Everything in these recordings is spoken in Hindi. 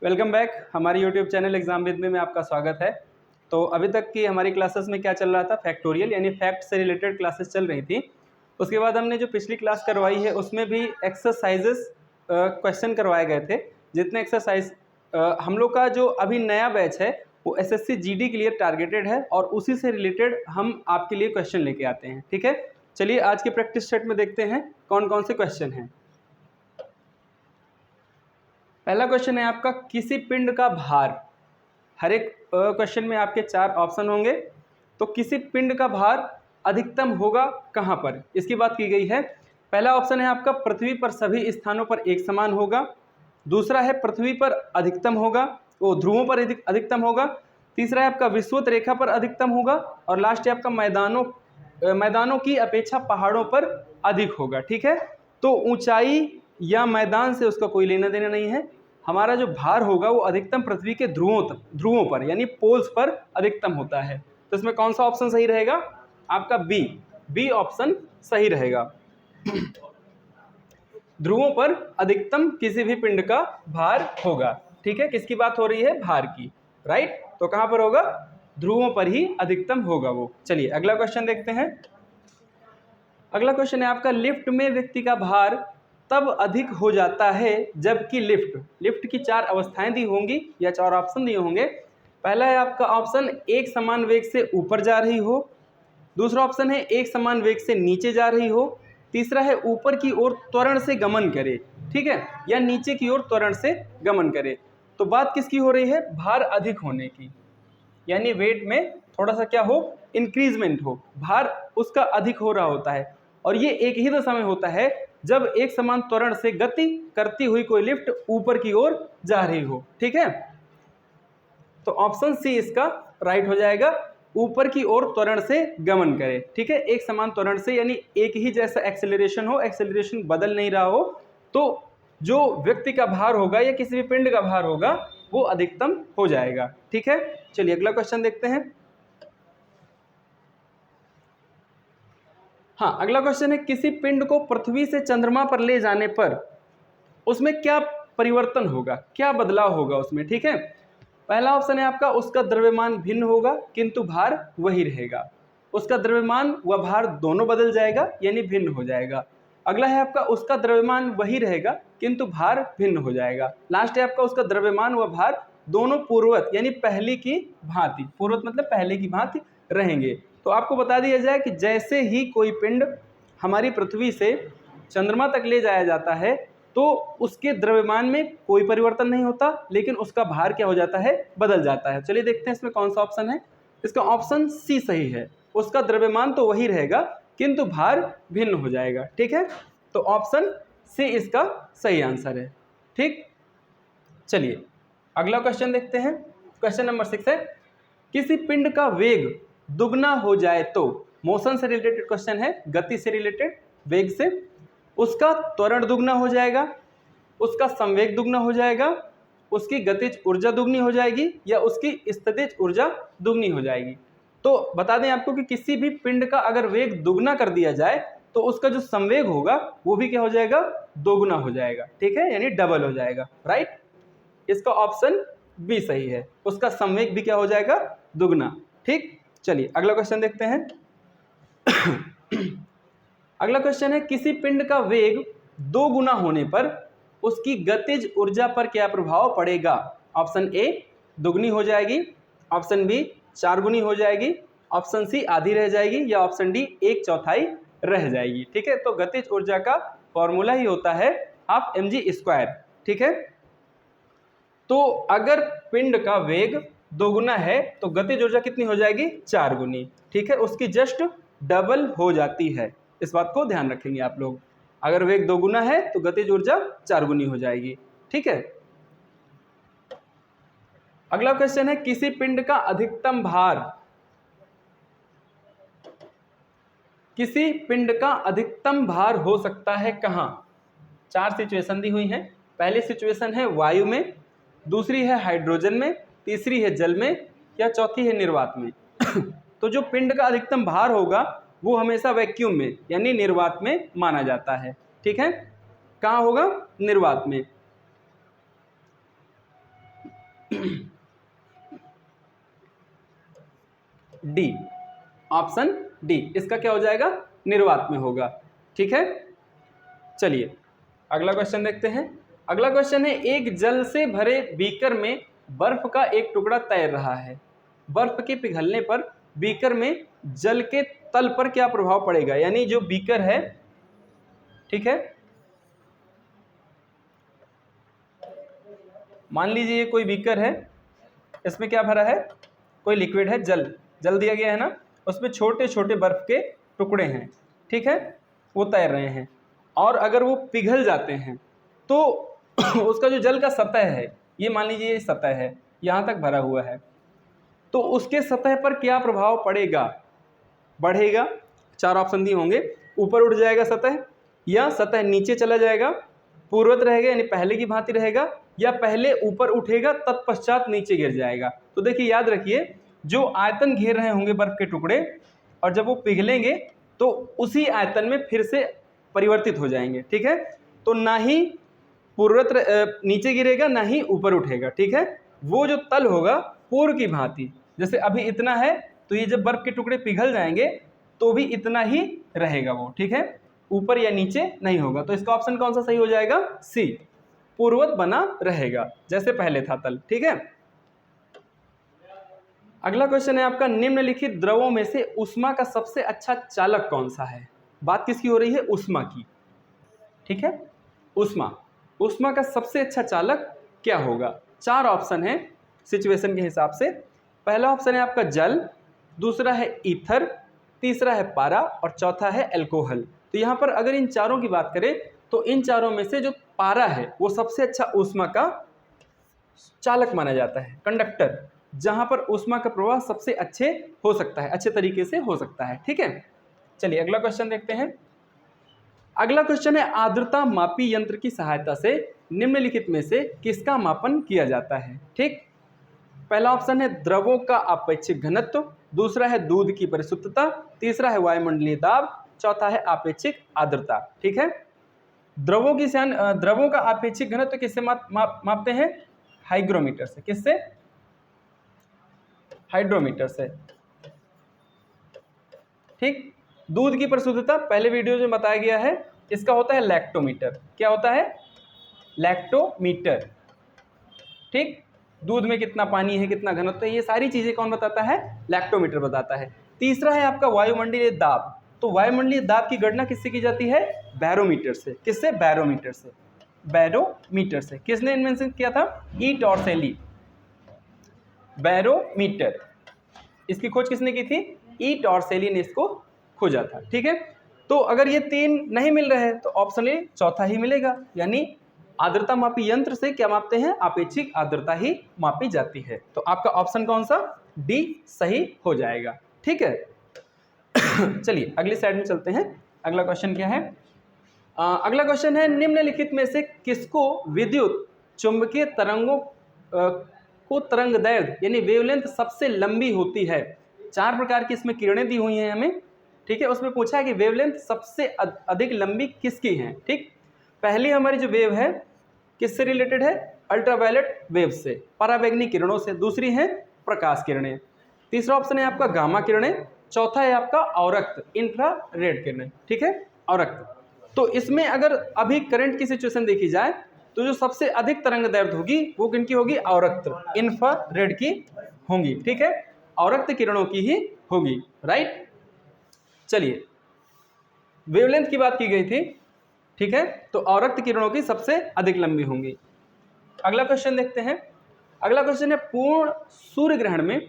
Welcome back. हमारे यूट्यूब चैनल एग्जाम विद में आपका स्वागत है। तो अभी तक की हमारी क्लासेस में क्या चल रहा था, फैक्टोरियल यानी फैक्ट से रिलेटेड क्लासेस चल रही थी। उसके बाद हमने जो पिछली क्लास करवाई है उसमें भी एक्सरसाइजेस क्वेश्चन करवाए गए थे। जितने एक्सरसाइज हम लोग का जो अभी नया बैच है वो एसएससी जीडी के लिए टारगेटेड है और उसी से रिलेटेड हम आपके लिए क्वेश्चन लेके आते हैं। ठीक है, चलिए आज के प्रैक्टिस सेट में देखते हैं कौन कौन से क्वेश्चन हैं। पहला क्वेश्चन है आपका, किसी पिंड का भार। हर एक क्वेश्चन में आपके 4 ऑप्शन होंगे। तो किसी पिंड का भार अधिकतम होगा कहाँ पर, इसकी बात की गई है। पहला ऑप्शन है आपका, पृथ्वी पर सभी स्थानों पर एक समान होगा। दूसरा है पृथ्वी पर अधिकतम होगा, वो ध्रुवों पर अधिकतम होगा। तीसरा है आपका विषुवत रेखा पर अधिकतम होगा। और लास्ट है आपका मैदानों की अपेक्षा पहाड़ों पर अधिक होगा। ठीक है, तो ऊंचाई या मैदान से उसका कोई लेना देना नहीं है। हमारा जो भार होगा वो अधिकतम पृथ्वी के ध्रुवों पर यानी पोल्स पर अधिकतम होता है। तो इसमें कौन सा ऑप्शन सही रहेगा? आपका बी ऑप्शन सही रहेगा। ध्रुवों पर अधिकतम किसी भी पिंड का भार होगा। ठीक है, किसकी बात हो रही है? भार की, राइट। तो कहां पर होगा? ध्रुवों पर ही अधिकतम होगा वो। चलिए अगला क्वेश्चन देखते हैं। अगला क्वेश्चन है आपका, लिफ्ट में व्यक्ति का भार तब अधिक हो जाता है जबकि लिफ्ट की 4 अवस्थाएं दी होंगी या 4 ऑप्शन दिए होंगे। पहला है आपका ऑप्शन, एक समान वेग से ऊपर जा रही हो। दूसरा ऑप्शन है एक समान वेग से नीचे जा रही हो। तीसरा है ऊपर की ओर त्वरण से गमन करे, ठीक है, या नीचे की ओर त्वरण से गमन करे। तो बात किसकी हो रही है? भार अधिक होने की, यानी वेट में थोड़ा सा क्या हो, इंक्रीजमेंट हो, भार उसका अधिक हो रहा होता है। और ये एक ही दशा में होता है जब एक समान त्वरण से गति करती हुई कोई लिफ्ट ऊपर की ओर जा रही हो। ठीक है, तो ऑप्शन सी इसका राइट हो जाएगा, ऊपर की ओर त्वरण से गमन करे। ठीक है, एक समान त्वरण से यानी एक ही जैसा एक्सेलरेशन हो, एक्सेलरेशन बदल नहीं रहा हो, तो जो व्यक्ति का भार होगा या किसी भी पिंड का भार होगा वो अधिकतम हो जाएगा। ठीक है, चलिए अगला क्वेश्चन देखते हैं। हाँ, अगला क्वेश्चन है, किसी पिंड को पृथ्वी से चंद्रमा पर ले जाने पर उसमें क्या परिवर्तन होगा, क्या बदलाव होगा उसमें। ठीक है, पहला ऑप्शन है आपका, उसका द्रव्यमान भिन्न होगा किंतु भार वही रहेगा। उसका द्रव्यमान व भार दोनों बदल जाएगा यानी भिन्न हो जाएगा। अगला है आपका, उसका द्रव्यमान वही रहेगा किंतु भार भिन्न हो जाएगा। लास्ट है आपका, उसका द्रव्यमान व भार दोनों पूर्ववत यानी पहले की भांति, पूर्ववत मतलब पहले की भांति रहेंगे। तो आपको बता दिया जाए कि जैसे ही कोई पिंड हमारी पृथ्वी से चंद्रमा तक ले जाया जाता है तो उसके द्रव्यमान में कोई परिवर्तन नहीं होता, लेकिन उसका भार क्या हो जाता है? बदल जाता है। चलिए देखते हैं इसमें कौन सा ऑप्शन है। इसका ऑप्शन सी सही है, उसका द्रव्यमान तो वही रहेगा किंतु भार भिन्न हो जाएगा। ठीक है, तो ऑप्शन सी इसका सही आंसर है। ठीक, चलिए अगला क्वेश्चन देखते हैं। क्वेश्चन नंबर 6 है, किसी पिंड का वेग दुगना हो जाए तो, मोशन से रिलेटेड क्वेश्चन है, गति से रिलेटेड, वेग से, उसका त्वरण दुगना हो जाएगा, उसका संवेग दुगना हो जाएगा, उसकी गतिज ऊर्जा दुगनी हो जाएगी या उसकी स्थितिज ऊर्जा दुगनी हो जाएगी। तो बता दें आपको कि किसी भी पिंड का अगर वेग दुगना कर दिया जाए तो उसका जो संवेग होगा वो भी क्या हो जाएगा? दोगुना हो जाएगा। ठीक है, यानी डबल हो जाएगा, राइट। इसका ऑप्शन बी सही है, उसका संवेग भी क्या हो जाएगा? दुगना। ठीक, चलिए अगला क्वेश्चन देखते हैं। अगला क्वेश्चन है, किसी पिंड का वेग 2 गुना होने पर उसकी गतिज ऊर्जा पर क्या प्रभाव पड़ेगा? ऑप्शन ए दुगनी हो जाएगी, ऑप्शन बी 4 गुनी हो जाएगी, ऑप्शन सी आधी रह जाएगी या ऑप्शन डी 1/4 रह जाएगी। ठीक है, तो गतिज ऊर्जा का फॉर्मूला ही होता है हाफ mg²। ठीक है, तो अगर पिंड का वेग 2 गुना है तो गतिज ऊर्जा कितनी हो जाएगी? 4 गुनी। ठीक है, उसकी जस्ट डबल हो जाती है, इस बात को ध्यान रखेंगे आप लोग। अगर वेग 2 गुना है तो गतिज ऊर्जा 4 गुनी हो जाएगी। ठीक है, अगला क्वेश्चन है, किसी पिंड का अधिकतम भार, किसी पिंड का अधिकतम भार हो सकता है कहां? 4 सिचुएशन दी हुई हैं। पहली सिचुएशन है वायु में, दूसरी है हाइड्रोजन में, तीसरी है जल में या चौथी है निर्वात में। तो जो पिंड का अधिकतम भार होगा वो हमेशा वैक्यूम में यानी निर्वात में माना जाता है। ठीक है, कहाँ होगा? निर्वात में। डी, ऑप्शन डी इसका क्या हो जाएगा, निर्वात में होगा। ठीक है, चलिए अगला क्वेश्चन देखते हैं। अगला क्वेश्चन है, एक जल से भरे बीकर में बर्फ का एक टुकड़ा तैर रहा है। बर्फ के पिघलने पर बीकर में जल के तल पर क्या प्रभाव पड़ेगा। यानी जो बीकर है, ठीक है, मान लीजिए ये कोई बीकर है, इसमें क्या भरा है, कोई लिक्विड है, जल जल दिया गया है ना, उसमें छोटे छोटे बर्फ के टुकड़े हैं। ठीक है, वो तैर रहे हैं, और अगर वो पिघल जाते हैं तो उसका जो जल का सतह है, ये मान लीजिए ये सतह है, यहाँ तक भरा हुआ है, तो उसके सतह पर क्या प्रभाव पड़ेगा, बढ़ेगा। चार ऑप्शन दिए होंगे, ऊपर उठ जाएगा सतह, या सतह नीचे चला जाएगा, पूर्वत रहेगा यानी पहले की भांति रहेगा, या पहले ऊपर उठेगा तत्पश्चात नीचे गिर जाएगा। तो देखिए याद रखिए, जो आयतन घेर रहे होंगे बर्फ के टुकड़े, और जब वो पिघलेंगे तो उसी आयतन में फिर से परिवर्तित हो जाएंगे। ठीक है, तो ना ही पूर्वत नीचे गिरेगा, ना ही ऊपर उठेगा। ठीक है, वो जो तल होगा पूर्व की भांति, जैसे अभी इतना है, तो ये जब बर्फ के टुकड़े पिघल जाएंगे तो भी इतना ही रहेगा वो। ठीक है, ऊपर या नीचे नहीं होगा। तो इसका ऑप्शन कौन सा सही हो जाएगा, सी, पूर्वत बना रहेगा जैसे पहले था तल। ठीक है, अगला क्वेश्चन है आपका, निम्नलिखित द्रवों में से ऊष्मा का सबसे अच्छा चालक कौन सा है। बात किसकी हो रही है, ऊष्मा की। ठीक है, ऊष्मा का सबसे अच्छा चालक क्या होगा। चार ऑप्शन है सिचुएशन के हिसाब से। पहला ऑप्शन है आपका जल, दूसरा है ईथर, तीसरा है पारा, और चौथा है एल्कोहल। तो यहाँ पर अगर इन चारों की बात करें तो इन चारों में से जो पारा है वो सबसे अच्छा ऊष्मा का चालक माना जाता है, कंडक्टर, जहां पर ऊष्मा का प्रवाह सबसे अच्छे हो सकता है, अच्छे तरीके से हो सकता है। ठीक है, चलिए अगला क्वेश्चन देखते हैं। अगला क्वेश्चन है, आर्द्रता मापी यंत्र की सहायता से निम्नलिखित में से किसका मापन किया जाता है। ठीक, पहला ऑप्शन है द्रवों का आपेक्षिक घनत्व, दूसरा है दूध की परिशुद्धता, तीसरा है वायुमंडलीय दाब, चौथा है आपेक्षिक आर्द्रता। ठीक है, द्रवों का आपेक्षिक घनत्व किससे मापते हैं, हाइग्रोमीटर से। किससे, हाइड्रोमीटर से। ठीक, दूध की परिशुद्धता पहले वीडियो में बताया गया है, इसका होता है लैक्टोमीटर। क्या होता है, लैक्टोमीटर। ठीक, दूध में कितना पानी है, कितना घनत्व है, ये सारी चीजें कौन बताता है, लैक्टोमीटर बताता है। तीसरा है आपका वायुमंडलीय दाब। तो वायुमंडलीय दाब की गणना किससे की जाती है, बैरोमीटर से। किससे, बैरोमीटर से। बैरोमीटर से किसने इन्वेंशन किया था, ई टॉर्सेली। बैरोमीटर, इसकी खोज किसने की थी, ई टॉर्सेली ने इसको खोजा था। ठीक है, तो अगर ये तीन नहीं मिल रहे हैं तो ऑप्शन ए चौथा ही मिलेगा, यानी आर्द्रता मापी यंत्र से क्या मापते हैं, आपेक्षिक आर्द्रता ही मापी जाती है। तो आपका ऑप्शन कौन सा, डी सही हो जाएगा। ठीक है, चलिए अगली साइड में चलते हैं। अगला क्वेश्चन क्या है, अगला क्वेश्चन है, निम्नलिखित में से किसको विद्युत चुंबकीय तरंगों को तरंग दैर्घ्य यानी वेवलेंथ सबसे लंबी होती है। चार प्रकार की इसमें किरणें दी हुई हैं हमें। ठीक है, उसमें पूछा है कि वेवलेंथ सबसे अधिक लंबी किसकी है। ठीक, पहली हमारी जो वेव है किससे रिलेटेड है, अल्ट्रावायलेट वेव से, पराबैंगनी किरणों से। दूसरी है प्रकाश किरणें। तीसरा ऑप्शन है आपका गामा किरणें। चौथा है आपका औरक्त, इंफ्रारेड किरणें। ठीक है, औरक्त। तो इसमें अगर अभी करंट की सिचुएशन देखी जाए तो जो सबसे अधिक तरंग दैर्घ्य होगी वो किनकी होगी, औरक्त, इंफ्रारेड की होंगी। ठीक है, औरक्त किरणों की ही होगी। राइट, चलिए वेवलेंथ की बात की गई थी। ठीक है, तो औरक्त किरणों की सबसे अधिक लंबी होंगी। अगला क्वेश्चन देखते हैं। अगला क्वेश्चन है, पूर्ण सूर्य ग्रहण में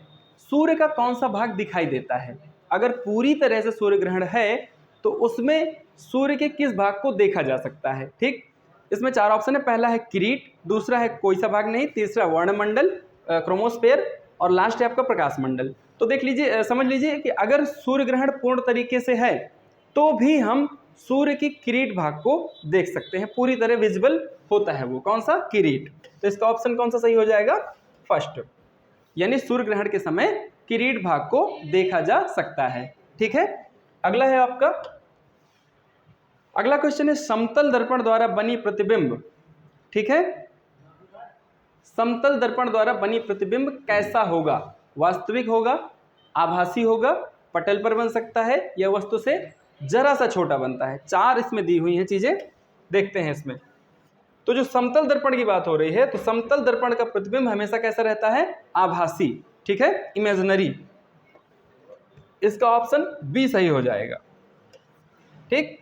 सूर्य का कौन सा भाग दिखाई देता है। अगर पूरी तरह से सूर्य ग्रहण है तो उसमें सूर्य के किस भाग को देखा जा सकता है। ठीक, इसमें चार ऑप्शन है। पहला है किरीट, दूसरा है कोई सा भाग नहीं, तीसरा वर्णमंडल, क्रोमोस्फेयर, और लास्ट है आपका प्रकाश मंडल। तो देख लीजिए, समझ लीजिए कि अगर सूर्य ग्रहण पूर्ण तरीके से है तो भी हम सूर्य की किरीट भाग को देख सकते हैं, पूरी तरह विजिबल होता है वो। कौन सा, किरीट। तो इसका ऑप्शन कौन सा सही हो जाएगा, फर्स्ट, यानी सूर्य ग्रहण के समय किरीट भाग को देखा जा सकता है। ठीक है, अगला है आपका, अगला क्वेश्चन है, समतल दर्पण द्वारा बनी प्रतिबिंब। ठीक है, समतल दर्पण द्वारा बनी प्रतिबिंब कैसा होगा? वास्तविक होगा, आभासी होगा, पटल पर बन सकता है या वस्तु से जरा सा छोटा बनता है। 4 इसमें दी हुई हैं चीजें, देखते हैं इसमें। तो जो समतल दर्पण की बात हो रही है, तो समतल दर्पण का प्रतिबिंब हमेशा कैसा रहता है? आभासी, ठीक है, इमेजिनरी। इसका ऑप्शन बी सही हो जाएगा। ठीक,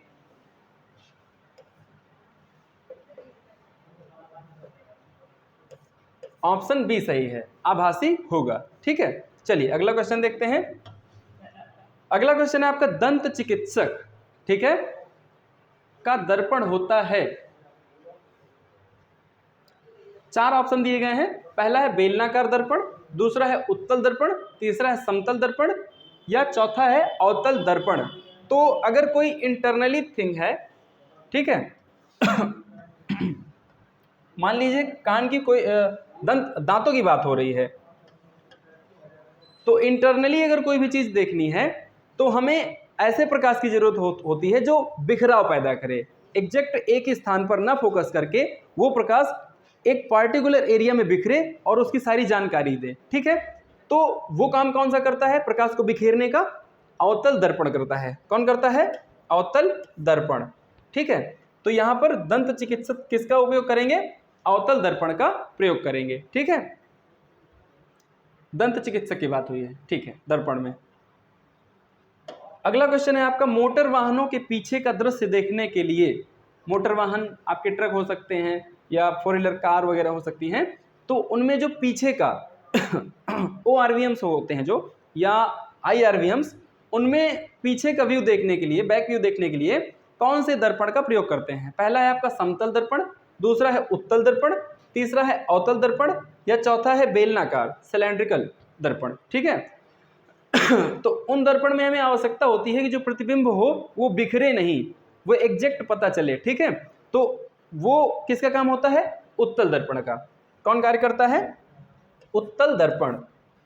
ऑप्शन बी सही है, आभासी होगा। ठीक है, चलिए अगला क्वेश्चन देखते हैं। अगला क्वेश्चन है आपका दंत चिकित्सक, ठीक है, का दर्पण होता है। 4 ऑप्शन दिए गए हैं। पहला है बेलनाकार दर्पण, दूसरा है उत्तल दर्पण, तीसरा है समतल दर्पण, या चौथा है अवतल दर्पण। तो अगर कोई इंटरनली थिंग है, ठीक है, मान लीजिए कान की कोई दांतों की बात हो रही है, तो इंटरनली अगर कोई भी चीज देखनी है तो हमें ऐसे प्रकाश की जरूरत होती है जो बिखराव पैदा करे, एग्जैक्ट एक ही स्थान पर ना फोकस करके वो प्रकाश एक पार्टिकुलर एरिया में बिखरे और उसकी सारी जानकारी दे। ठीक है, तो वो काम कौन सा करता है प्रकाश को बिखेरने का? अवतल दर्पण करता है। कौन करता है? अवतल दर्पण। ठीक है, तो यहां पर दंत चिकित्सक किसका उपयोग करेंगे? अवतल दर्पण का प्रयोग करेंगे। ठीक है, दंत चिकित्सक की बात हुई है, ठीक है, दर्पण में। अगला क्वेश्चन है आपका मोटर वाहनों के पीछे का दृश्य देखने के लिए, मोटर वाहन आपके ट्रक हो सकते हैं या 4 व्हीलर कार वगैरह हो सकती हैं, तो उनमें जो पीछे का ORVMs होते हैं जो, या IRVMs, उनमें पीछे का व्यू देखने के लिए, बैक व्यू देखने के लिए कौन से दर्पण का प्रयोग करते हैं? पहला है आपका समतल दर्पण, दूसरा है उत्तल दर्पण, तीसरा है अवतल दर्पण, या चौथा है बेलनाकार सिलेंड्रिकल दर्पण। ठीक है, तो उन दर्पण में हमें आवश्यकता होती है कि जो प्रतिबिंब हो वो बिखरे नहीं, वो एग्जैक्ट पता चले। ठीक है, तो वो किसका काम होता है? उत्तल दर्पण का। कौन कार्य करता है? उत्तल दर्पण।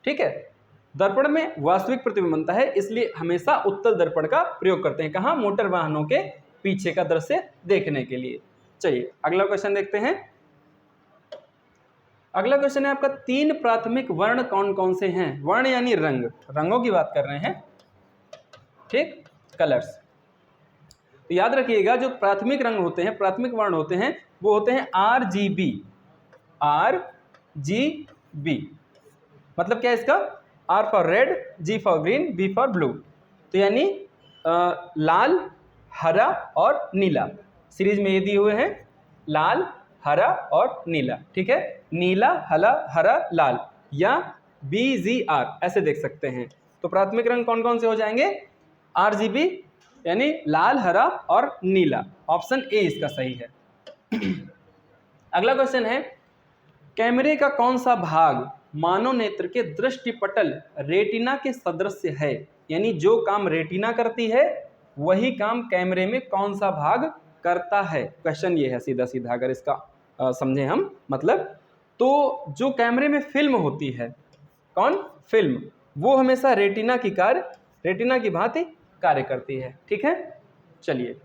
ठीक है, दर्पण में वास्तविक प्रतिबिंब बनता है, इसलिए हमेशा उत्तल दर्पण का प्रयोग करते हैं। कहाँ? मोटर वाहनों के पीछे का दृश्य देखने के लिए। चलिए अगला क्वेश्चन देखते हैं। अगला क्वेश्चन है आपका 3 प्राथमिक वर्ण कौन कौन से हैं? वर्ण यानी रंग, रंगों की बात कर रहे हैं। ठीक, कलर्स। तो याद रखिएगा जो प्राथमिक रंग होते हैं, प्राथमिक वर्ण होते हैं, वो होते हैं RGB। RGB मतलब क्या है इसका? R for red, G for green, B for blue. तो यानी लाल, हरा और नीला। सीरीज में ये दिए हुए हैं, लाल, हरा और नीला। ठीक है, नीला, हरा, लाल, या BGR ऐसे देख सकते हैं। तो प्राथमिक रंग कौन कौन से हो जाएंगे? RGB यानी लाल, हरा और नीला। ऑप्शन ए इसका सही है। अगला क्वेश्चन है कैमरे का कौन सा भाग मानव नेत्र के दृष्टिपटल रेटिना के सदृश है? यानी जो काम रेटिना करती है वही काम कैमरे में कौन सा भाग करता है? क्वेश्चन ये है सीधा सीधा, अगर इसका समझे हम मतलब। तो जो कैमरे में फिल्म होती है, कौन? फिल्म, वो हमेशा रेटिना की भांति कार्य करती है। ठीक है, चलिए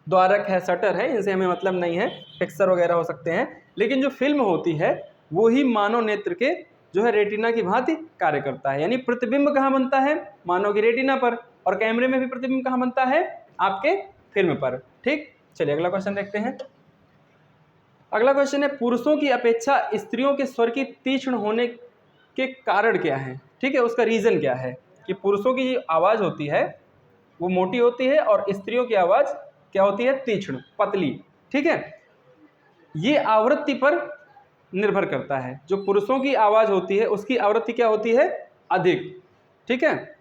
द्वारक है, शटर है, इनसे हमें मतलब नहीं है, फिक्सर वगैरह हो सकते हैं, लेकिन जो फिल्म होती है वो ही मानव नेत्र के जो है रेटिना की भांति कार्य करता है। यानी प्रतिबिंब कहाँ बनता है? मानव की रेटिना पर, और कैमरे में भी प्रतिबिंब कहाँ बनता है? आपके फिल्म पर। ठीक, चलिए अगला क्वेश्चन देखते हैं। अगला क्वेश्चन है पुरुषों की अपेक्षा स्त्रियों के स्वर की तीक्ष्ण होने के कारण क्या है? ठीक है, उसका रीजन क्या है कि पुरुषों की आवाज होती है वो मोटी होती है और स्त्रियों की आवाज क्या होती है? तीक्ष्ण, पतली। ठीक है, ये आवृत्ति पर निर्भर करता है। जो पुरुषों की आवाज होती है उसकी आवृत्ति क्या होती है? अधिक। ठीक है,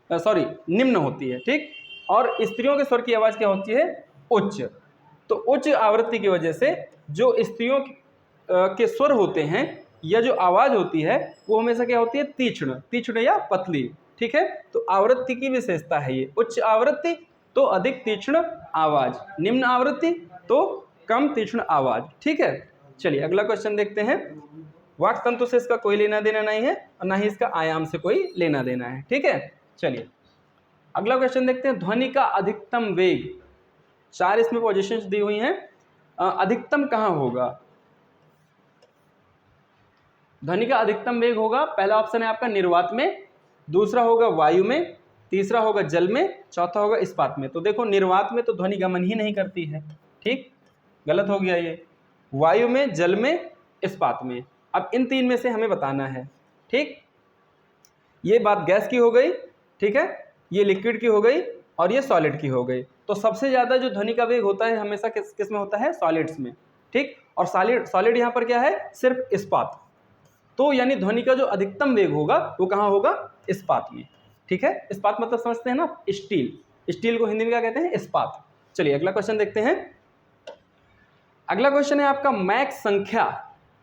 सॉरी, निम्न होती है। ठीक, और स्त्रियों के स्वर की आवाज क्या होती है? उच्च। तो उच्च आवृत्ति की वजह से जो स्त्रियों के स्वर होते हैं या जो आवाज होती है वो हमेशा क्या होती है? तीक्ष्ण या पतली। ठीक है, तो आवृत्ति की विशेषता है ये। उच्च आवृत्ति तो अधिक तीक्ष्ण आवाज, निम्न आवृत्ति तो कम तीक्ष्ण आवाज। ठीक है, चलिए अगला क्वेश्चन देखते हैं। वाक् तंतु से इसका कोई लेना देना नहीं है और ना ही इसका आयाम से कोई लेना देना है। ठीक है, चलिए अगला क्वेश्चन देखते हैं। ध्वनि का अधिकतम वेग, 4 इसमें पोजीशंस दी हुई हैं। अधिकतम कहाँ होगा? ध्वनि का अधिकतम वेग होगा, पहला ऑप्शन है आपका निर्वात में, दूसरा होगा वायु में, तीसरा होगा जल में, चौथा होगा इस्पात में। तो देखो निर्वात में तो ध्वनि गमन ही नहीं करती है, ठीक, गलत हो गया ये। वायु में, जल में, इस्पात में। अब इन तीन में से हमें बताना है, ठीक। ये बात गैस की हो गई, ठीक है, ये लिक्विड की हो गई और ये सॉलिड की हो गई। तो सबसे ज़्यादा जो ध्वनि का वेग होता है हमेशा किस में होता है? सॉलिड्स में, ठीक। और सॉलिड यहाँ पर क्या है? सिर्फ इस्पात। तो यानी ध्वनि का जो अधिकतम वेग होगा वो कहाँ होगा? इस्पात में, ठीक है। इस्पात मतलब समझते हैं ना, स्टील। स्टील को हिंदी में क्या कहते हैं? इस्पात। चलिए अगला क्वेश्चन देखते हैं। अगला क्वेश्चन है आपका मैक संख्या,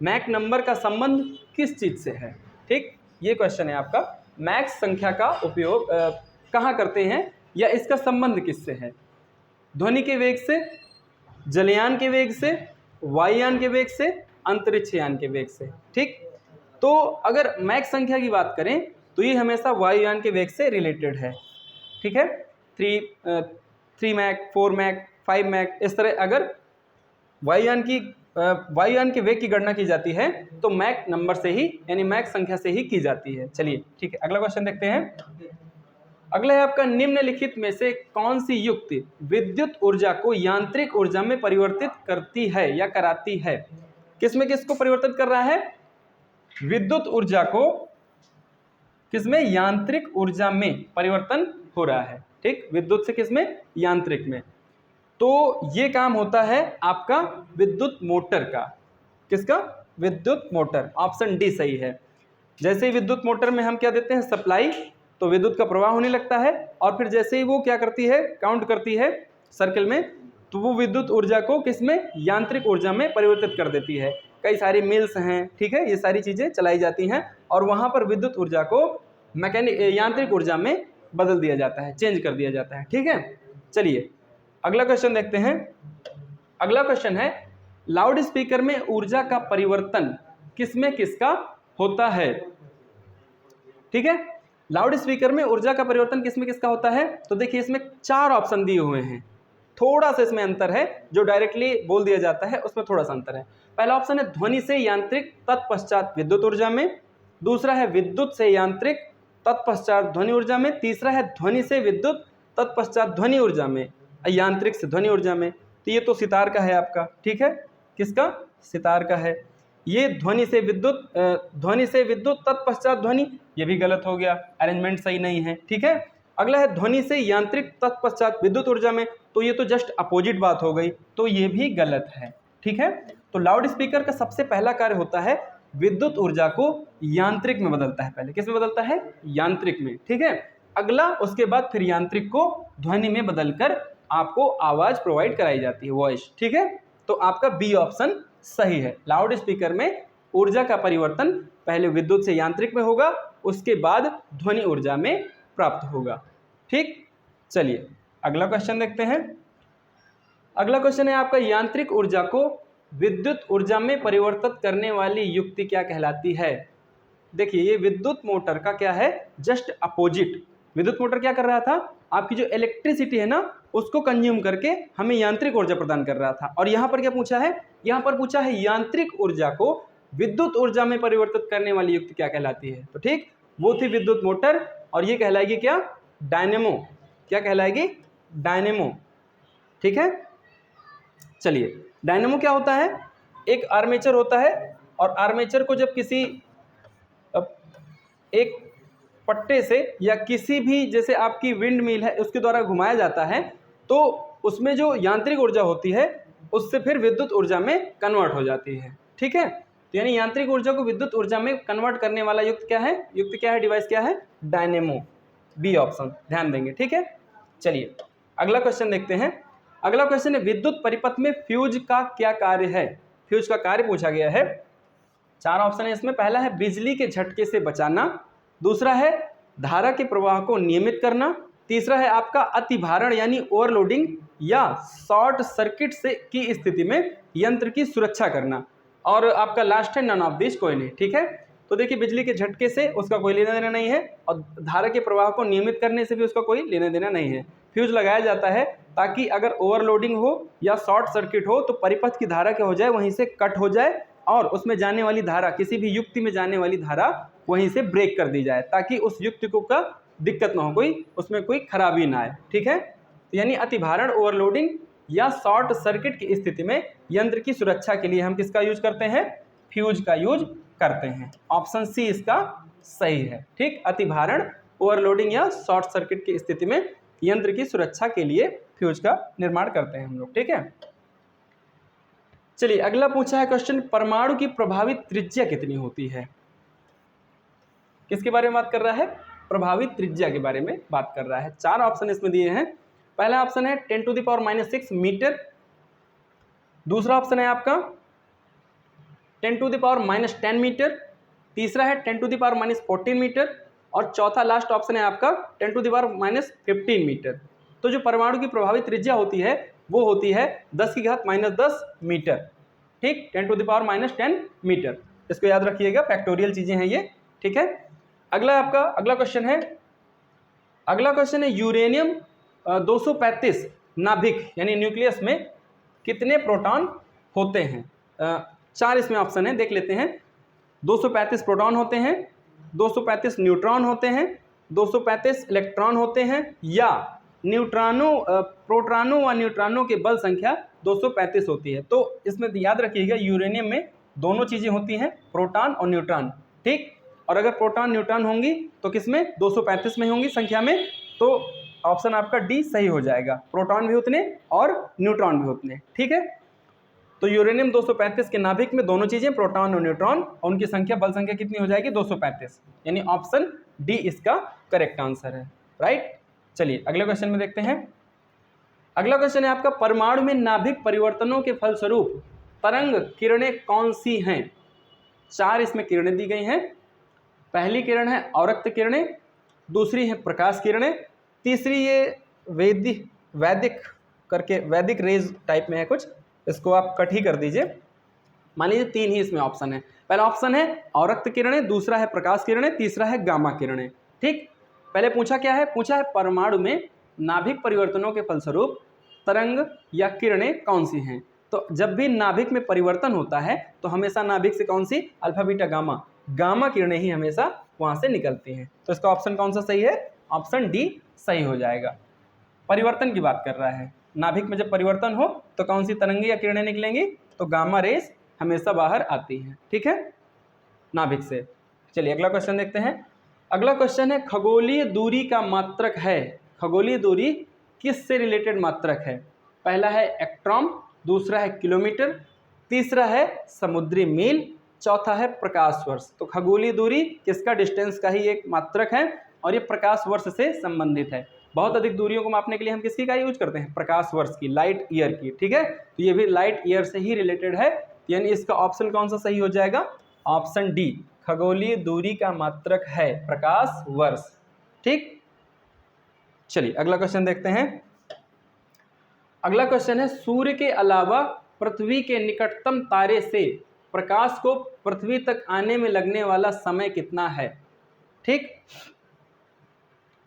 मैक नंबर का संबंध किस चीज से है, ठीक। ये क्वेश्चन है आपका, मैक संख्या का उपयोग कहाँ करते हैं या इसका संबंध किससे है? ध्वनि के वेग से, जलयान के वेग से, वायुयान के वेग से, अंतरिक्षयान के वेग से, ठीक। तो अगर मैक संख्या की बात करें तो ये हमेशा वायुयान के वेग से रिलेटेड है, ठीक है। 3 मैक, 4 मैक, 5 मैक, इस तरह अगर वायुयान के वेग की गणना की जाती है तो मैक नंबर से ही यानी मैक संख्या से ही की जाती है। चलिए ठीक है, अगला क्वेश्चन देखते हैं। अगला है आपका, निम्नलिखित में से कौन सी युक्ति विद्युत ऊर्जा को यांत्रिक ऊर्जा में परिवर्तित करती है या कराती है? किसमें किसको परिवर्तित कर रहा है? विद्युत ऊर्जा को किसमें? यांत्रिक ऊर्जा में परिवर्तन हो रहा है, ठीक। विद्युत से किसमें? यांत्रिक में। तो ये काम होता है आपका विद्युत मोटर का। किसका? विद्युत मोटर। ऑप्शन डी सही है। जैसे ही विद्युत मोटर में हम क्या देते हैं? सप्लाई, तो विद्युत का प्रवाह होने लगता है और फिर जैसे ही वो क्या करती है? काउंट करती है सर्किल में, तो वो विद्युत ऊर्जा को किसमें? यांत्रिक ऊर्जा में परिवर्तित कर देती है। कई सारी मिल्स हैं, ठीक है, ये सारी चीज़ें चलाई जाती हैं और वहाँ पर विद्युत ऊर्जा को यांत्रिक ऊर्जा में बदल दिया जाता है, चेंज कर दिया जाता है, ठीक है। चलिए अगला क्वेश्चन देखते हैं। अगला क्वेश्चन है, लाउड स्पीकर में ऊर्जा का परिवर्तन किसमें किसका होता है? ठीक है, लाउड स्पीकर में ऊर्जा का परिवर्तन किसमें किसका होता है? तो देखिए इसमें 4 ऑप्शन दिए हुए हैं, थोड़ा सा इसमें अंतर है, जो डायरेक्टली बोल दिया जाता है उसमें थोड़ा सा अंतर है। पहला ऑप्शन है ध्वनि से यांत्रिक तत्पश्चात विद्युत ऊर्जा में, दूसरा है विद्युत से यांत्रिक तत्पश्चात ध्वनि ऊर्जा में, तीसरा है ध्वनि से विद्युत तत्पश्चात ध्वनि ऊर्जा में, यांत्रिक से ध्वनि ऊर्जा में। तो ये तो सितार का है आपका, ठीक है, किसका? सितार का है। ये ध्वनि से विद्युत तत्पश्चात ध्वनि, ये भी गलत हो गया, अरेंजमेंट सही नहीं है, ठीक है। अगला है ध्वनि से यांत्रिक तत्पश्चात विद्युत ऊर्जा में, तो ये तो जस्ट अपोजिट बात हो गई, तो ये भी गलत है, ठीक है। तो लाउड स्पीकर का सबसे पहला कार्य होता है विद्युत ऊर्जा को यांत्रिक में बदलता है। पहले किस में बदलता है? यांत्रिक में, ठीक है। अगला उसके बाद फिर यांत्रिक को ध्वनि में बदलकर आपको आवाज प्रोवाइड कराई जाती है, वॉइस, ठीक है। तो आपका बी ऑप्शन सही है। लाउड स्पीकर में ऊर्जा का परिवर्तन पहले विद्युत से यांत्रिक में होगा, उसके बाद ध्वनि ऊर्जा में प्राप्त होगा, ठीक। चलिए अगला क्वेश्चन देखते हैं। अगला क्वेश्चन है आपका, यांत्रिक ऊर्जा को विद्युत ऊर्जा में परिवर्तित करने वाली युक्ति क्या कहलाती है? देखिए ये विद्युत मोटर का क्या है? Just opposite. विद्युत मोटर क्या कर रहा था? आपकी जो इलेक्ट्रिसिटी है ना उसको कंज्यूम करके हमें यांत्रिक ऊर्जा प्रदान कर रहा था। और यहाँ पर क्या पूछा है? यहाँ पर पूछा है यांत्रिक ऊर्जा को विद्युत ऊर्जा में परिवर्तित करने वाली युक्ति क्या कहलाती है? तो ठीक, वो थी विद्युत मोटर और ये कहलाएगी क्या? डायनेमो। क्या कहलाएगी? डायनेमो, ठीक है। चलिए डायनेमो क्या होता है? एक आर्मेचर होता है और आर्मेचर को जब किसी एक पट्टे से या किसी भी, जैसे आपकी विंड मिल है, उसके द्वारा घुमाया जाता है, तो उसमें जो यांत्रिक ऊर्जा होती है उससे फिर विद्युत ऊर्जा में कन्वर्ट हो जाती है, ठीक है। तो यानी यांत्रिक ऊर्जा को विद्युत ऊर्जा में कन्वर्ट करने वाला युक्ति क्या है? युक्ति क्या है? डिवाइस क्या है? डायनेमो। बी ऑप्शन ध्यान देंगे, ठीक है। चलिए अगला क्वेश्चन देखते हैं। अगला क्वेश्चन है, विद्युत परिपथ में फ्यूज का क्या कार्य है? फ्यूज का कार्य पूछा गया है। 4 ऑप्शन है इसमें। पहला है बिजली के झटके से बचाना, दूसरा है धारा के प्रवाह को नियमित करना, तीसरा है आपका अतिभारण यानी ओवरलोडिंग या शॉर्ट सर्किट से की स्थिति में यंत्र की सुरक्षा करना, और आपका लास्ट है नन ऑफ दिस कोई नहीं, ठीक है। तो देखिए बिजली के झटके से उसका कोई लेना देना नहीं है और धारा के प्रवाह को नियमित करने से भी उसका कोई लेना देना नहीं है। फ्यूज लगाया जाता है ताकि अगर ओवरलोडिंग हो या शॉर्ट सर्किट हो तो परिपथ की धारा क्या हो जाए? वहीं से कट हो जाए और उसमें जाने वाली धारा, किसी भी युक्ति में जाने वाली धारा वहीं से ब्रेक कर दी जाए, ताकि उस युक्ति को का दिक्कत ना हो, कोई उसमें कोई खराबी ना आए। ठीक है, तो यानी अतिभारण, ओवरलोडिंग या शॉर्ट सर्किट की स्थिति में यंत्र की सुरक्षा के लिए हम किसका यूज करते हैं? फ्यूज का यूज करते हैं। ऑप्शन सी इसका सही है। ठीक, अतिभारण, ओवरलोडिंग या शॉर्ट सर्किट की स्थिति में यंत्र की सुरक्षा के लिए फ्यूज का निर्माण करते हैं हम लोग। ठीक है, चलिए अगला पूछा है क्वेश्चन, परमाणु की प्रभावित त्रिज्या कितनी होती है? किसके बारे में बात कर रहा है? प्रभावित त्रिज्या के बारे में बात कर रहा है। 4 ऑप्शन इसमें दिए हैं। पहला ऑप्शन है 10⁻⁻6 मीटर, दूसरा ऑप्शन है आपका 10⁻⁻10 मीटर, तीसरा है 10⁻⁻14 मीटर और चौथा लास्ट ऑप्शन है आपका 10⁻⁻15 मीटर। तो जो परमाणु की प्रभावित त्रिज्या होती है वो होती है 10⁻10 मीटर। ठीक, 10⁻10 मीटर, इसको याद रखिएगा, फैक्टोरियल चीजें हैं ये। ठीक है, अगला आपका अगला क्वेश्चन है यूरेनियम 235 नाभिक यानी न्यूक्लियस में कितने प्रोटॉन होते हैं? 4 इसमें ऑप्शन है, देख लेते हैं। 235 प्रोटॉन होते हैं, 235 न्यूट्रॉन होते हैं, 235 इलेक्ट्रॉन होते हैं, या प्रोटॉनों व न्यूट्रॉनों के बल संख्या 235 होती है। तो इसमें याद रखिएगा यूरेनियम में दोनों चीजें होती हैं, प्रोटॉन और न्यूट्रॉन। ठीक, और अगर प्रोटॉन न्यूट्रॉन होंगी तो किसमें? 235 में होंगी संख्या में। तो ऑप्शन आपका डी सही हो जाएगा, प्रोटॉन भी उतने और न्यूट्रॉन भी उतने। ठीक है, तो यूरेनियम 235 के नाभिक में दोनों चीजें, प्रोटॉन और न्यूट्रॉन, और उनकी संख्या, बल संख्या कितनी हो जाएगी? 235, यानी ऑप्शन डी इसका करेक्ट आंसर है। राइट, चलिए अगले क्वेश्चन में देखते हैं। अगला क्वेश्चन है आपका, परमाणु में नाभिक परिवर्तनों के फलस्वरूप तरंग किरणें कौन सी हैं? 4 इसमें किरणें दी गई हैं। पहली किरण है औरक्त किरणें, दूसरी है प्रकाश किरणें, तीसरी ये वैदिक रेज टाइप में है कुछ, इसको आप कट ही कर दीजिए। मान लीजिए 3 ही इसमें ऑप्शन है। पहला ऑप्शन है औरक्त किरणें, दूसरा है प्रकाश किरणें, तीसरा है गामा किरणें। ठीक, पहले पूछा क्या है? पूछा है परमाणु में नाभिक परिवर्तनों के फलस्वरूप तरंग या किरणें कौन सी हैं। तो जब भी नाभिक में परिवर्तन होता है तो हमेशा नाभिक से कौन सी? अल्फा बीटा गामा किरणें ही हमेशा वहां से निकलती हैं। तो इसका ऑप्शन कौन सा सही है? ऑप्शन डी सही हो जाएगा। परिवर्तन की बात कर रहा है, नाभिक में जब परिवर्तन हो तो कौन सी तरंगे या किरणें निकलेंगी? तो गामा रेस हमेशा बाहर आती हैं। ठीक है, नाभिक से। चलिए अगला क्वेश्चन देखते हैं। अगला क्वेश्चन है, खगोलीय दूरी का मात्रक है। खगोलीय दूरी किस से रिलेटेड मात्रक है? पहला है एक्ट्रॉम, दूसरा है किलोमीटर, तीसरा है समुद्री मील, चौथा है प्रकाश वर्ष। तो खगोलीय दूरी किसका? डिस्टेंस का ही एक मात्रक है और ये प्रकाश वर्ष से संबंधित है। बहुत अधिक दूरियों को मापने के लिए हम किसकी का यूज करते हैं? प्रकाश वर्ष की, लाइट ईयर की। ठीक है, तो ये भी लाइट ईयर से ही रिलेटेड है, यानी इसका ऑप्शन कौन सा सही हो जाएगा? ऑप्शन डी, खगोलीय दूरी का मात्रक है प्रकाश वर्ष। ठीक, चलिए अगला क्वेश्चन देखते हैं। अगला क्वेश्चन है, सूर्य के अलावा पृथ्वी के निकटतम तारे से प्रकाश को पृथ्वी तक आने में लगने वाला समय कितना है? ठीक,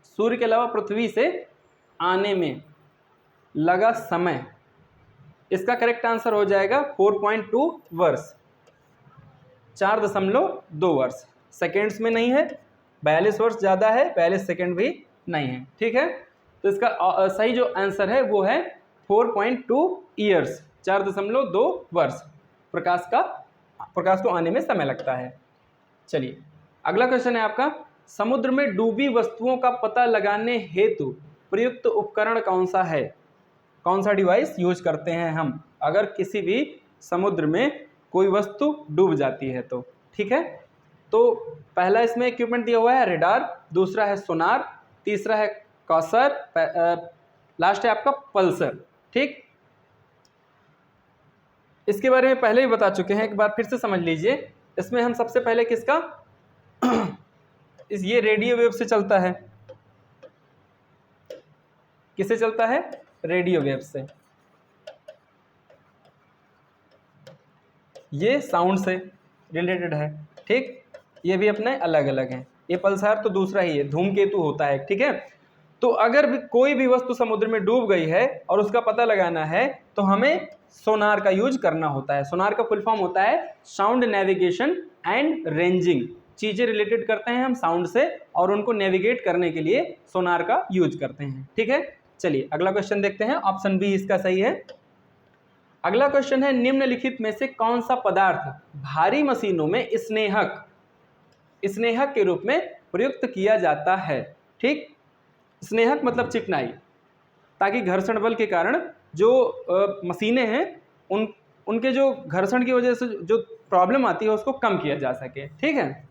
सूर्य के अलावा पृथ्वी से आने में लगा समय, इसका करेक्ट आंसर हो जाएगा 4.2 वर्ष, 4.2 वर्ष। सेकेंड्स में नहीं है, 42 वर्ष ज़्यादा है, 42 सेकेंड भी नहीं है। ठीक है, तो इसका सही जो आंसर है वो है 4.2 ईयर्स, 4.2 वर्ष प्रकाश को आने में समय लगता है। चलिए अगला क्वेश्चन है आपका, समुद्र में डूबी वस्तुओं का पता लगाने हेतु प्रयुक्त उपकरण कौन सा है? कौन सा डिवाइस यूज करते हैं हम अगर किसी भी समुद्र में कोई वस्तु डूब जाती है तो? ठीक है, तो पहला इसमें इक्विपमेंट दिया हुआ है रेडार, दूसरा है सोनार, तीसरा है कॉसर, लास्ट है आपका पल्सर। ठीक, इसके बारे में पहले ही बता चुके हैं, एक बार फिर से समझ लीजिए। इसमें हम सबसे पहले किसका ये रेडियो वेव से चलता है। किससे चलता है? रेडियो वेव से। ये साउंड से रिलेटेड है। ठीक, ये भी अपने अलग अलग हैं। ये पल्सार तो दूसरा ही है, धूमकेतु होता है। ठीक है, तो अगर भी कोई भी वस्तु समुद्र में डूब गई है और उसका पता लगाना है तो हमें सोनार का यूज करना होता है। सोनार का फुल फॉर्म होता है साउंड नेविगेशन एंड रेंजिंग। चीजें रिलेटेड करते हैं हम साउंड से और उनको नेविगेट करने के लिए सोनार का यूज करते हैं। ठीक है, चलिए अगला क्वेश्चन देखते हैं। ऑप्शन बी इसका सही है। अगला क्वेश्चन है, निम्नलिखित में से कौन सा पदार्थ भारी मशीनों में स्नेहक के रूप में प्रयुक्त किया जाता है। ठीक, स्नेहक मतलब चिकनाई, ताकि घर्षण बल के कारण जो मशीनें हैं उनके जो घर्षण की वजह से जो प्रॉब्लम आती है उसको कम किया जा सके। ठीक है,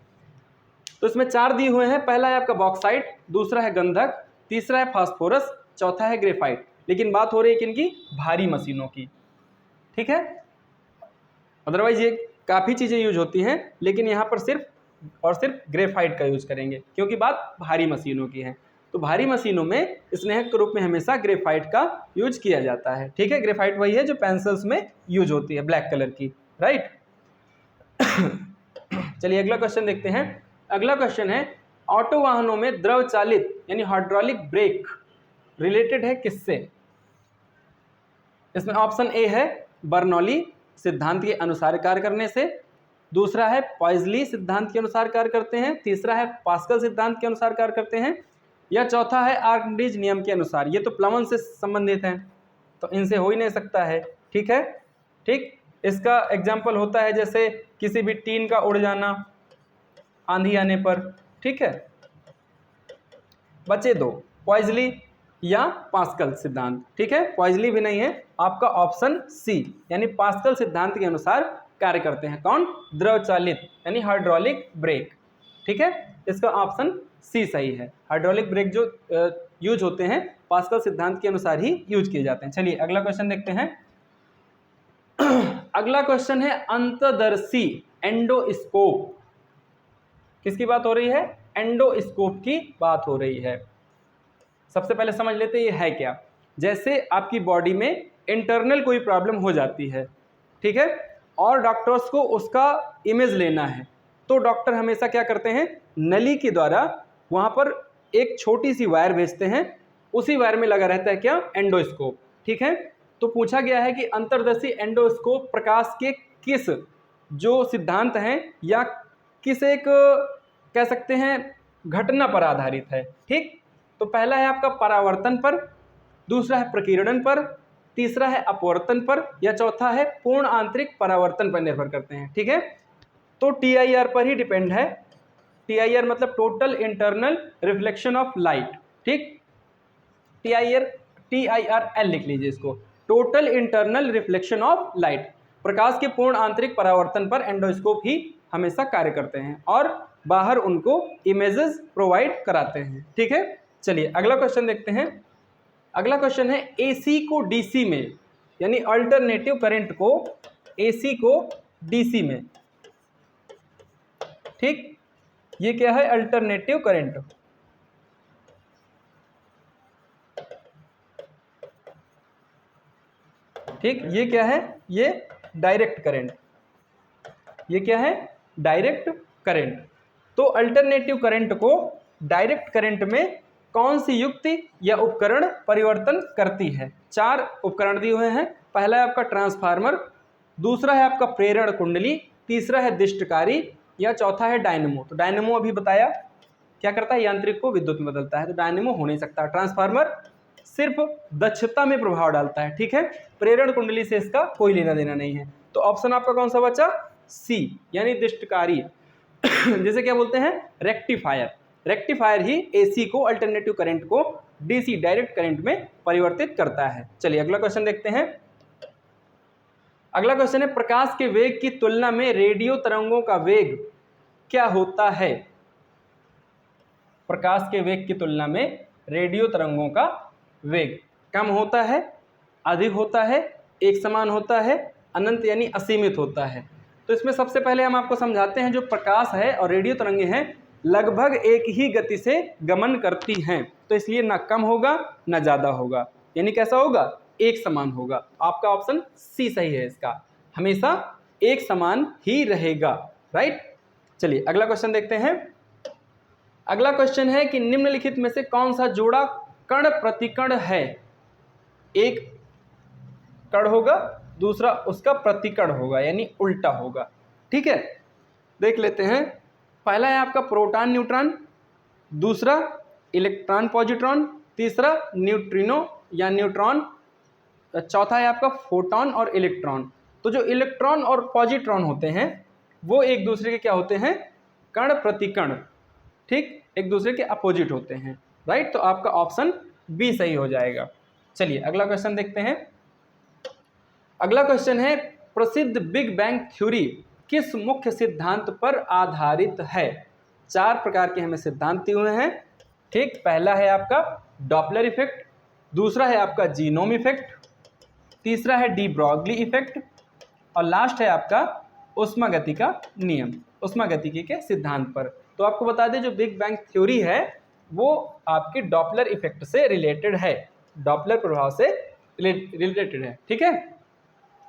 तो इसमें 4 दिए हुए हैं। पहला है आपका बॉक्साइट, दूसरा है गंधक, तीसरा है फास्फोरस, चौथा है ग्रेफाइट। लेकिन बात हो रही है किनकी? भारी मशीनों की। ठीक है, अदरवाइज ये काफ़ी चीज़ें यूज होती हैं, लेकिन यहाँ पर सिर्फ और सिर्फ ग्रेफाइट का यूज करेंगे क्योंकि बात भारी मशीनों की है। तो भारी मशीनों में स्नेहक के रूप में हमेशा ग्रेफाइट का यूज किया जाता है। ठीक है, ग्रेफाइट वही है जो पेंसिल्स में यूज होती है, ब्लैक कलर की, राइट। चलिए अगला क्वेश्चन देखते हैं। अगला क्वेश्चन है, ऑटो वाहनों में द्रव चालित यानी हाइड्रोलिक ब्रेक रिलेटेड है किससे? इसमें ऑप्शन ए है बर्नौली सिद्धांत के अनुसार कार्य करने से, दूसरा है पॉइजली सिद्धांत के अनुसार कार्य करते हैं, तीसरा है पास्कल सिद्धांत के अनुसार कार्य करते हैं, या चौथा है आर्किमिडीज नियम के अनुसार। ये तो प्लवन से संबंधित हैं तो इनसे हो ही नहीं सकता है। ठीक है, ठीक, इसका एग्जाम्पल होता है जैसे किसी भी टीन का उड़ जाना आंधी आने पर। ठीक है, बचे 2, पॉइजली या पास्कल सिद्धांत। ठीक है, पॉइजली भी नहीं है, आपका ऑप्शन सी यानी पास्कल सिद्धांत के अनुसार कार्य करते हैं। कौन? द्रव चालित यानी हाइड्रोलिक ब्रेक। ठीक है, इसका ऑप्शन सी सही है। हाइड्रोलिक ब्रेक जो यूज होते हैं पास्कल सिद्धांत के अनुसार ही यूज किए जाते हैं। चलिए अगला क्वेश्चन देखते हैं। अगला क्वेश्चन है, अंतर्दर्शी एंडोस्कोप। किसकी बात हो रही है? एंडोस्कोप की बात हो रही है। सबसे पहले समझ लेते हैं ये है क्या। जैसे आपकी बॉडी में इंटरनल कोई प्रॉब्लम हो जाती है, ठीक है, और डॉक्टर्स को उसका इमेज लेना है, तो डॉक्टर हमेशा क्या करते हैं, नली के द्वारा वहाँ पर एक छोटी सी वायर भेजते हैं, उसी वायर में लगा रहता है क्या? एंडोस्कोप। ठीक है, तो पूछा गया है कि अंतर्दर्शी एंडोस्कोप प्रकाश के किस जो सिद्धांत हैं या किस एक कह सकते हैं घटना पर आधारित है। ठीक, तो पहला है आपका परावर्तन पर, दूसरा है प्रकीर्णन पर, तीसरा है अपवर्तन पर, या चौथा है पूर्ण आंतरिक परावर्तन पर निर्भर करते हैं। ठीक है, तो TIR पर ही डिपेंड है। TIR मतलब total internal reflection of light. ठीक, TIRL लिख लीजिए इसको, total internal reflection of light. प्रकाश के पूर्ण आंतरिक परावर्तन पर एंडोस्कोप ही हमेशा कार्य करते हैं और बाहर उनको इमेजेस प्रोवाइड कराते हैं। ठीक है, चलिए अगला क्वेश्चन देखते हैं। अगला क्वेश्चन है, AC को DC में यानी अल्टरनेटिव करंट को AC को DC में। ठीक, ये क्या है? Alternative current. ठीक, ये क्या है? ये डायरेक्ट करंट। ये क्या है? Direct current. तो अल्टरनेटिव करंट को डायरेक्ट करंट में कौन सी युक्ति या उपकरण परिवर्तन करती है? 4 उपकरण दिए हुए हैं। पहला है आपका ट्रांसफार्मर, दूसरा है आपका प्रेरण कुंडली, तीसरा है दिष्टकारी, या चौथा है डायनेमो। तो डायनेमो अभी बताया क्या करता है, यांत्रिक को विद्युत में बदलता है, तो डायनेमो हो नहीं सकता। ट्रांसफार्मर सिर्फ दक्षता में प्रभाव डालता है। ठीक है, प्रेरण कुंडली से इसका कोई लेना देना नहीं है। तो ऑप्शन आपका कौन सा बचा? सी यानी दिष्टकारी, जिसे क्या बोलते हैं? रेक्टिफायर। रेक्टिफायर ही AC को अल्टरनेटिव करंट को DC डायरेक्ट करंट में परिवर्तित करता है। चलिए अगला क्वेश्चन देखते हैं। अगला क्वेश्चन है, प्रकाश के वेग की तुलना में रेडियो तरंगों का वेग क्या होता है? प्रकाश के वेग की तुलना में रेडियो तरंगों का वेग कम होता है, अधिक होता है, एक समान होता है, अनंत यानी असीमित होता है। तो इसमें सबसे पहले हम आपको समझाते हैं, जो प्रकाश है और रेडियो तरंगें हैं लगभग एक ही गति से गमन करती हैं, तो इसलिए ना कम होगा ना ज़्यादा होगा, यानी कैसा होगा? एक समान होगा। आपका ऑप्शन सी सही है, इसका हमेशा एक समान ही रहेगा, राइट। चलिए अगला क्वेश्चन देखते हैं। अगला क्वेश्चन है कि निम्नलिखित में से कौन सा जोड़ा कण प्रतिकण है, एक कण होगा दूसरा उसका प्रतिकण होगा यानी उल्टा होगा। ठीक है, देख लेते हैं। पहला है आपका प्रोटॉन न्यूट्रॉन, दूसरा इलेक्ट्रॉन पॉजिट्रॉन, तीसरा न्यूट्रिनो या न्यूट्रॉन, चौथा है आपका फोटॉन और इलेक्ट्रॉन। तो जो इलेक्ट्रॉन और पॉजिट्रॉन होते हैं वो एक दूसरे के क्या होते हैं, कण प्रतिकण, ठीक, एक दूसरे के अपोजिट होते हैं, राइट। तो आपका ऑप्शन बी सही हो जाएगा। चलिए अगला क्वेश्चन देखते हैं। अगला क्वेश्चन है प्रसिद्ध बिग बैंग थ्योरी किस मुख्य सिद्धांत पर आधारित है। 4 प्रकार के हमें सिद्धांत दिए हुए हैं, ठीक। पहला है आपका डॉपलर इफेक्ट, दूसरा है आपका जीनोम इफेक्ट, तीसरा है डी ब्रॉगली इफेक्ट और लास्ट है आपका उष्मागति का नियम, उष्मागतिकी के सिद्धांत पर। तो आपको बता दें जो बिग बैंग थ्योरी है वो आपकी डॉपलर इफेक्ट से रिलेटेड है, डॉपलर प्रभाव से रिलेटेड है। ठीक है,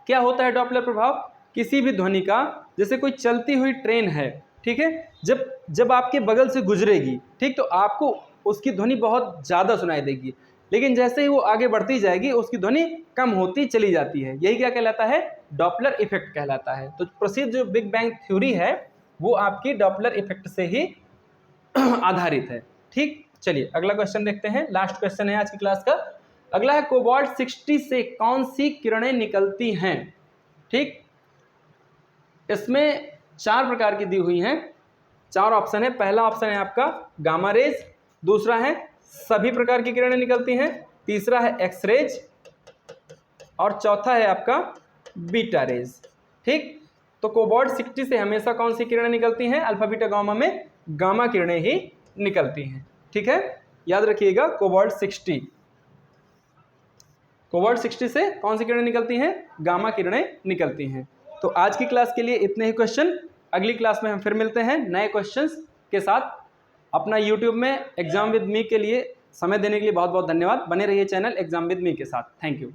क्या होता है डॉपलर प्रभाव? किसी भी ध्वनि का, जैसे कोई चलती हुई ट्रेन है, ठीक है, जब आपके बगल से गुजरेगी, ठीक, तो आपको उसकी ध्वनि बहुत ज़्यादा सुनाई देगी, लेकिन जैसे ही वो आगे बढ़ती जाएगी उसकी ध्वनि कम होती चली जाती है। यही क्या कहलाता है? डॉपलर इफेक्ट कहलाता है। तो प्रसिद्ध जो बिग बैंग थ्योरी है वो आपकी डॉपलर इफेक्ट से ही आधारित है। ठीक, चलिए अगला क्वेश्चन देखते हैं। लास्ट क्वेश्चन है आज की क्लास का। अगला है कोबाल्ट 60 से कौन सी किरणें निकलती हैं? ठीक, इसमें 4 प्रकार की दी हुई हैं, 4 ऑप्शन है। पहला ऑप्शन है आपका गामा रेज, दूसरा है सभी प्रकार की किरणें निकलती हैं, तीसरा है एक्स रेज और चौथा है आपका बीटा रेज। ठीक, तो कोबाल्ट 60 से हमेशा कौन सी किरणें निकलती हैं? अल्फा बीटा गामा में गामा किरणें ही निकलती हैं। ठीक है, याद रखिएगा कोबाल्ट 60, कोबाल्ट 60 से कौन सी किरणें निकलती हैं? गामा किरणें निकलती हैं। तो आज की क्लास के लिए इतने ही क्वेश्चन। अगली क्लास में हम फिर मिलते हैं नए क्वेश्चंस के साथ। अपना यूट्यूब में एग्जाम विद मी के लिए समय देने के लिए बहुत बहुत धन्यवाद। बने रहिए चैनल एग्जाम विद मी के साथ। Thank you.